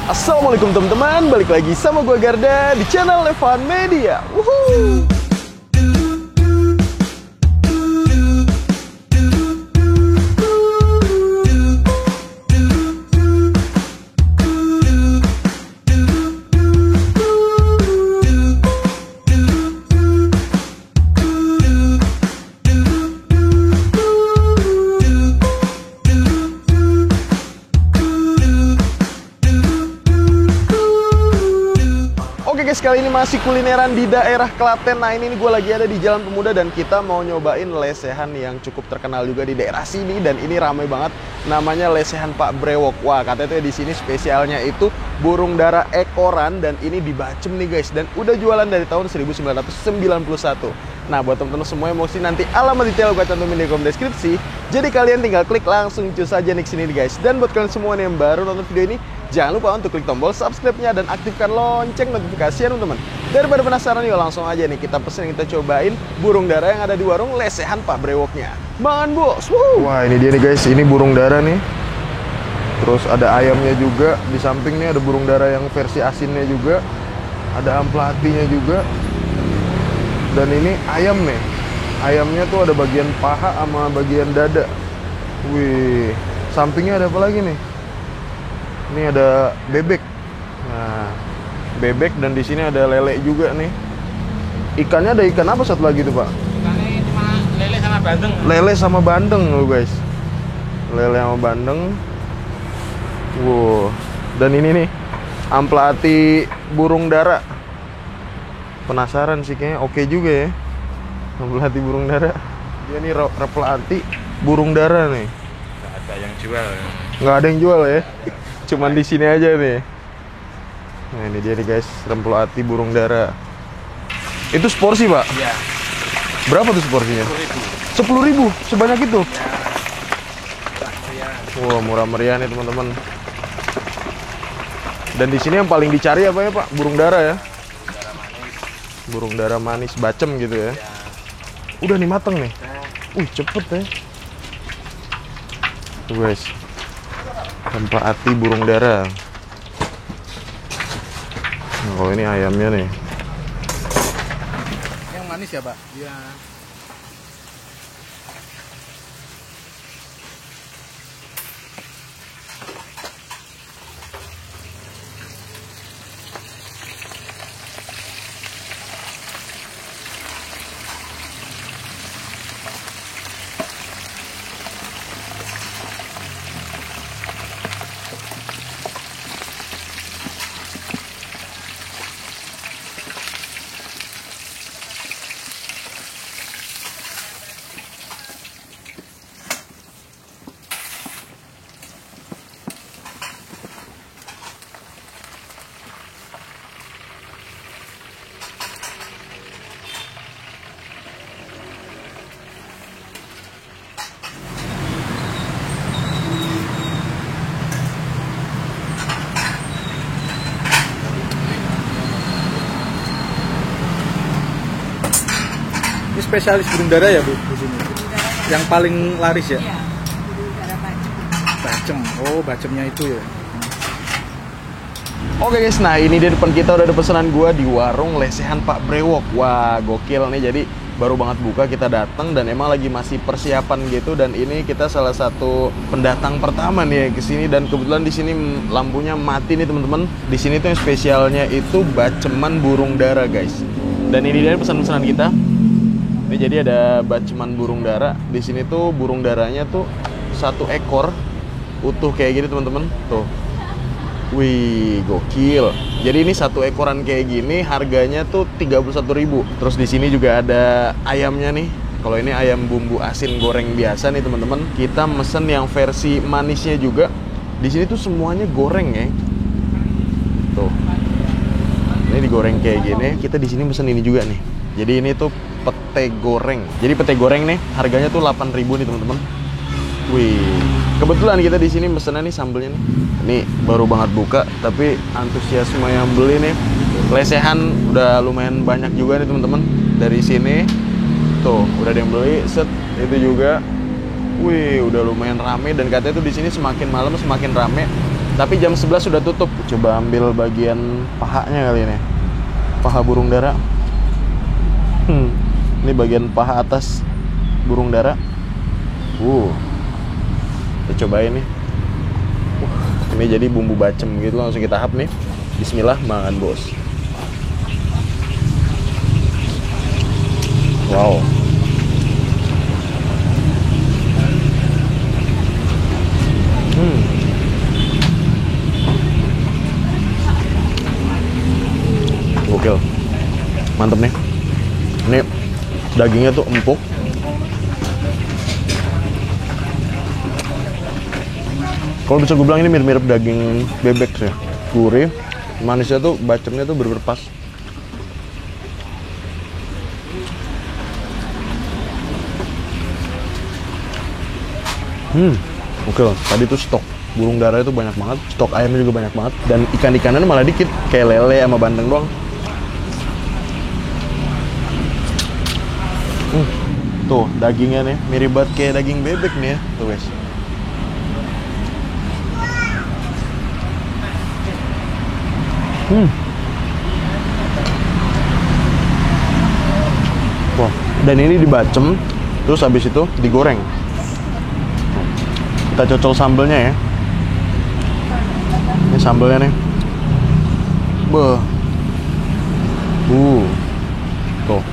Assalamualaikum teman-teman, balik lagi sama gue Garda di channel Levan Media. Wuhuu. Kali ini masih kulineran di daerah Klaten. Nah ini gue lagi ada di Jalan Pemuda dan kita mau nyobain lesehan yang cukup terkenal juga di daerah sini dan ini ramai banget. Namanya lesehan Pak Brewok. Wah katanya tuh di sini spesialnya itu burung dara ekoran dan ini di Bacem nih guys. Dan udah jualan dari tahun 1991. Nah buat teman-teman semua yang mau sih nanti alamat detail gue cantumin di kolom deskripsi. Jadi kalian tinggal klik langsung cus aja nih sini guys. Dan buat kalian semua yang baru nonton video ini, jangan lupa untuk klik tombol subscribe-nya dan aktifkan lonceng notifikasi ya teman-teman. Daripada penasaran yuk langsung aja nih kita pesen, kita cobain burung dara yang ada di warung lesehan Pak Brewoknya. Mangan bos. Wah ini dia nih guys, ini burung dara nih. Terus ada ayamnya juga, di sampingnya ada burung dara yang versi asinnya juga. Ada amplatinya juga. Dan ini ayam nih. Ayamnya tuh ada bagian paha sama bagian dada. Wih, sampingnya ada apa lagi nih? Ini ada bebek. Nah, bebek dan di sini ada lele juga nih. Ikannya ada ikan apa satu lagi tuh, Pak? Ikannya cuma lele sama bandeng. Lele sama bandeng loh, guys. Lele sama bandeng. Wow. Dan ini nih, amplati burung dara. Penasaran sih kayaknya oke juga ya. Amplati burung dara. Dia nih replati burung dara nih. Nggak ada yang jual. Nggak ada yang jual ya. Cuman di sini aja nih. Nah ini dia nih guys, rempelati burung dara. Itu seporsi Pak? Iya. Berapa tuh seporsinya? 10.000. 10.000, sebanyak itu? Ya. Wah murah meriah nih teman-teman. Dan di sini yang paling dicari apa ya Pak? Burung dara ya? Dara manis. Burung dara manis Bacem gitu ya? Ya. Udah nih mateng nih. Cepet ya. Tuh guys. Rempelati burung dara. Nah, kalau ini ayamnya nih. Yang manis ya, Pak? Iya. Ini spesialis burung dara ya Bu di sini. Yang paling laris ya? Iya, burung dara Bacem. Bacem. Oh, bacemnya itu ya. Oke guys, nah ini di depan kita udah ada pesanan gua di warung lesehan Pak Brewok. Wah, gokil nih. Jadi baru banget buka, kita datang dan emang lagi masih persiapan gitu. Dan ini kita salah satu pendatang pertama nih ke sini dan kebetulan di sini lampunya mati nih teman-teman. Di sini tuh yang spesialnya itu baceman burung dara guys. Dan ini dia pesan-pesanan kita. Ini jadi ada baceman burung dara. Di sini tuh burung daranya tuh satu ekor utuh kayak gini teman-teman. Tuh. Wih, gokil. Jadi ini satu ekoran kayak gini harganya tuh 31.000. Terus di sini juga ada ayamnya nih. Kalau ini ayam bumbu asin goreng biasa nih teman-teman. Kita mesen yang versi manisnya juga. Di sini tuh semuanya goreng ya. Tuh. Ini digoreng kayak gini. Kita di sini mesen ini juga nih. Jadi ini tuh pete goreng. Jadi pete goreng nih harganya tuh 8.000 nih teman-teman. Wih, kebetulan kita di sini mesennya nih sambelnya nih. Ini baru banget buka, tapi antusiasme yang beli nih. Lesehan udah lumayan banyak juga nih teman-teman. Dari sini, tuh udah ada yang beli. Set itu juga. Wih, udah lumayan rame dan katanya tuh di sini semakin malam semakin rame. Tapi jam 11 sudah tutup. Coba ambil bagian pahanya kali ini. Paha burung dara. Ini bagian paha atas burung dara. Kita cobain nih. Ini jadi bumbu bacem gitu, langsung kita hap nih. Bismillah, makan bos. Wow. Gokil. Mantep nih. Ini dagingnya tuh empuk. Kalau bisa gue bilang ini mirip-mirip daging bebek sih. Gurih, manisnya tuh, bacemnya tuh bener-bener pas. Oke loh. Tadi tuh stok burung dara itu banyak banget, stok ayamnya juga banyak banget, dan ikan-ikanannya malah dikit, kayak lele sama bandeng doang. Tuh dagingnya nih mirip banget kayak daging bebek nih ya, tuh guys. Wah, dan ini dibacem, terus habis itu digoreng. Kita cocol sambelnya ya. Ini sambelnya nih. Beuh. Tuh.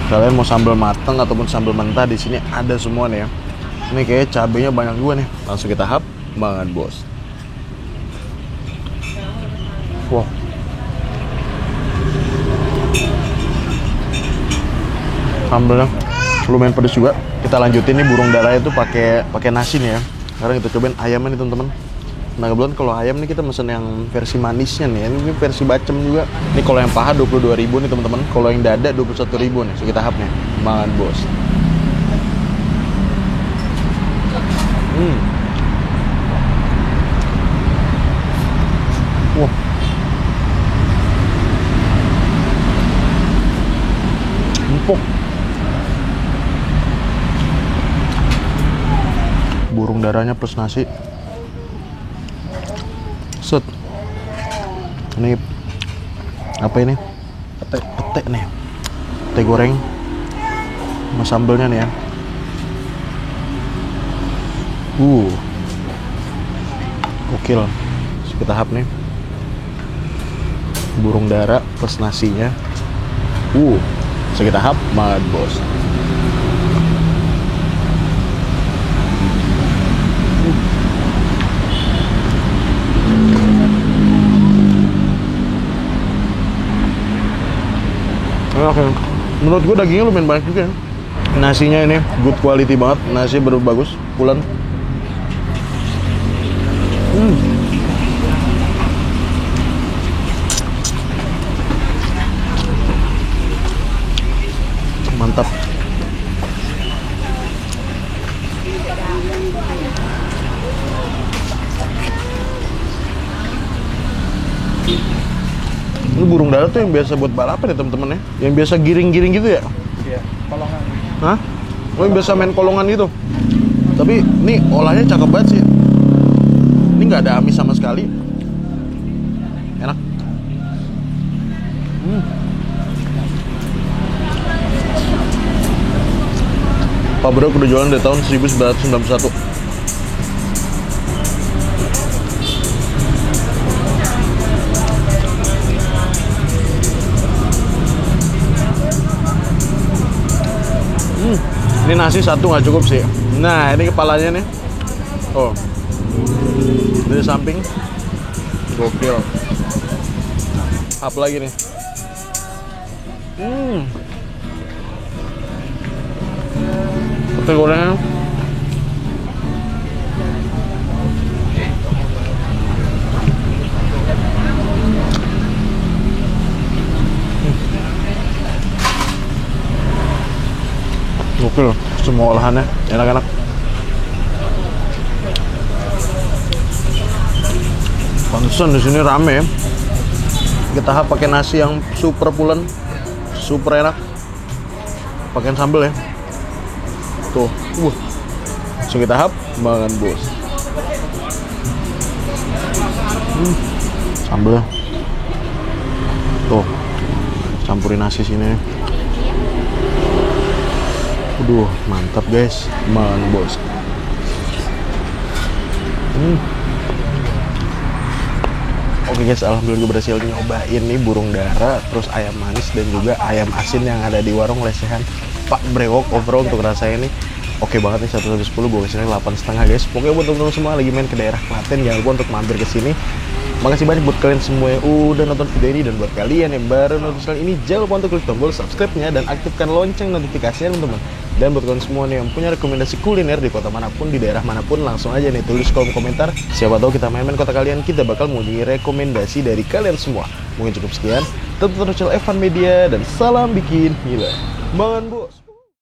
Kalian mau sambal mateng ataupun sambal mentah, di sini ada semua nih ya. Ini kayak cabenya banyak juga nih. Langsung kita hap, makan bos. Wow. Sambelnya lumayan pedes juga. Kita lanjutin nih burung dara itu pakai nasi nih ya. Sekarang kita cobain ayamnya nih teman-teman. Nah kebetulan kalau ayam nih kita mesen yang versi manisnya nih. Ini versi bacem juga. Ini kalau yang paha 22.000 nih teman-teman. Kalau yang dada 21.000 nih. So kita hap nih. Makan bos. Wah. Empuk. Burung darahnya plus nasi. Set. Ini apa ini? Pete nih. Pete goreng sama sambelnya nih ya. Gokil. Kita hap nih. Burung dara plus nasinya. So kita hap, makan bos. Oke. Menurut gue dagingnya lumayan banyak juga ya. Nasinya ini good quality banget, nasi baru bagus, pulen. Mantap. Ini burung dara tuh yang biasa buat balapan ya teman-teman ya, yang biasa giring-giring gitu ya? Iya, kolongan. Hah? Oh yang biasa main kolongan gitu. Tapi ini olahnya cakep banget sih. Ini nggak ada amis sama sekali. Enak. Pak Bro udah jualan dari tahun 1991. Ini nasi satu nggak cukup sih. Nah ini kepalanya nih. Oh, dari samping. Gokil. Apa lagi nih? Pete gorengnya. Gokil, semua olahannya enak-enak. Pantesan di sini rame ya. Kita hap pakai nasi yang super pulen, super enak. Pakai sambal ya. Tuh, so kita hap, makan bos. Sambal. Tuh, campurin nasi sini. Aduh, mantap guys, bos. Oke guys, alhamdulillah gue berhasil nyobain nih burung dara, terus ayam manis dan juga ayam asin yang ada di warung lesehan Pak Brewok. Overall untuk rasanya nih oke banget nih, 1/10 gue kasih 8,5 guys. Pokoknya buat teman-teman semua lagi main ke daerah Klaten, jangan lupa untuk mampir ke sini. Makasih banyak buat kalian semua yang udah nonton video ini, dan buat kalian yang baru nonton channel ini jangan lupa untuk klik tombol subscribe-nya dan aktifkan lonceng notifikasinya teman-teman. Dan buat kalian semua nih yang punya rekomendasi kuliner di kota manapun, di daerah manapun, langsung aja nih tulis kolom komentar. Siapa tahu kita main-main kota kalian, kita bakal mengunjungi rekomendasi dari kalian semua. Mungkin cukup sekian. Tetap terus channel Evan Media dan salam bikin gila. Bos.